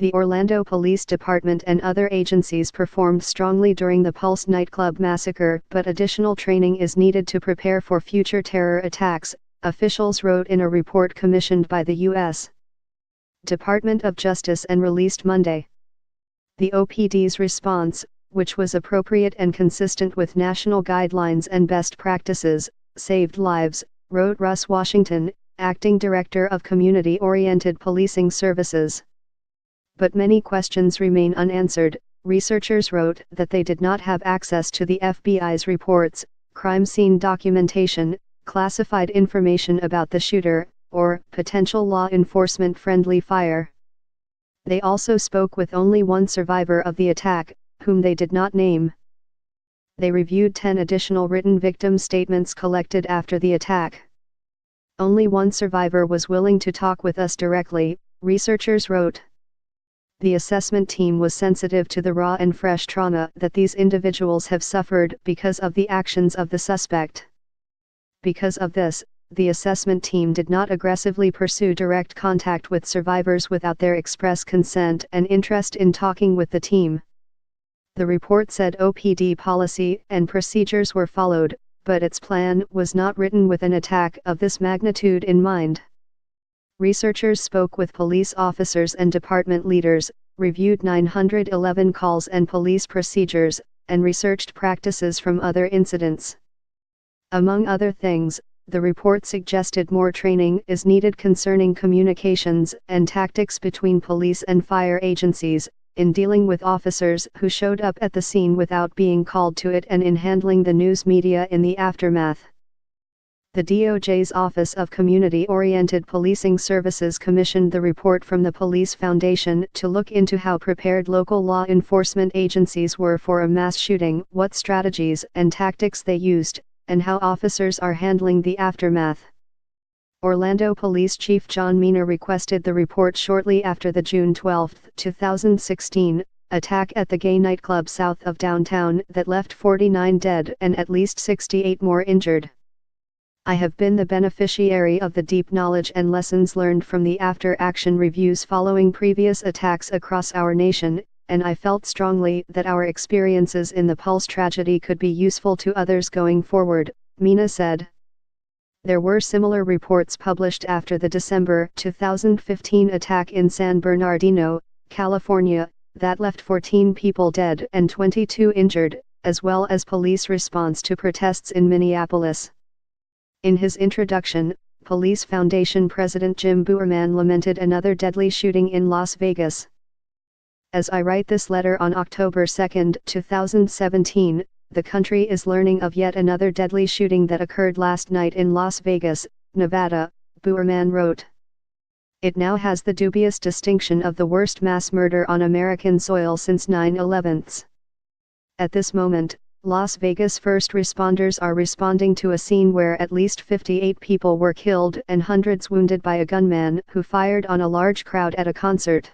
The Orlando Police Department and other agencies performed strongly during the Pulse nightclub massacre, but additional training is needed to prepare for future terror attacks, officials wrote in a report commissioned by the U.S. Department of Justice and released Monday. The OPD's response, which was appropriate and consistent with national guidelines and best practices, saved lives, wrote Russ Washington, acting director of Community-Oriented Policing Services. But many questions remain unanswered. Researchers wrote that they did not have access to the FBI's reports, crime scene documentation, classified information about the shooter, or potential law enforcement friendly fire. They also spoke with only one survivor of the attack, whom they did not name. They reviewed 10 additional written victim statements collected after the attack. Only one survivor was willing to talk with us directly, researchers wrote. The assessment team was sensitive to the raw and fresh trauma that these individuals have suffered because of the actions of the suspect. Because of this, the assessment team did not aggressively pursue direct contact with survivors without their express consent and interest in talking with the team. The report said OPD policy and procedures were followed, but its plan was not written with an attack of this magnitude in mind. Researchers spoke with police officers and department leaders, reviewed 911 calls and police procedures, and researched practices from other incidents. Among other things, the report suggested more training is needed concerning communications and tactics between police and fire agencies, in dealing with officers who showed up at the scene without being called to it, and in handling the news media in the aftermath. The DOJ's Office of Community-Oriented Policing Services commissioned the report from the Police Foundation to look into how prepared local law enforcement agencies were for a mass shooting, what strategies and tactics they used, and how officers are handling the aftermath. Orlando Police Chief John Mina requested the report shortly after the June 12, 2016, attack at the gay nightclub south of downtown that left 49 dead and at least 68 more injured. I have been the beneficiary of the deep knowledge and lessons learned from the after-action reviews following previous attacks across our nation, and I felt strongly that our experiences in the Pulse tragedy could be useful to others going forward, Mina said. There were similar reports published after the December 2015 attack in San Bernardino, California, that left 14 people dead and 22 injured, as well as police response to protests in Minneapolis. In his introduction, Police Foundation President Jim Boorman lamented another deadly shooting in Las Vegas. As I write this letter on October 2, 2017, the country is learning of yet another deadly shooting that occurred last night in Las Vegas, Nevada, Boorman wrote. It now has the dubious distinction of the worst mass murder on American soil since 9/11. At this moment, Las Vegas first responders are responding to a scene where at least 58 people were killed and hundreds wounded by a gunman who fired on a large crowd at a concert.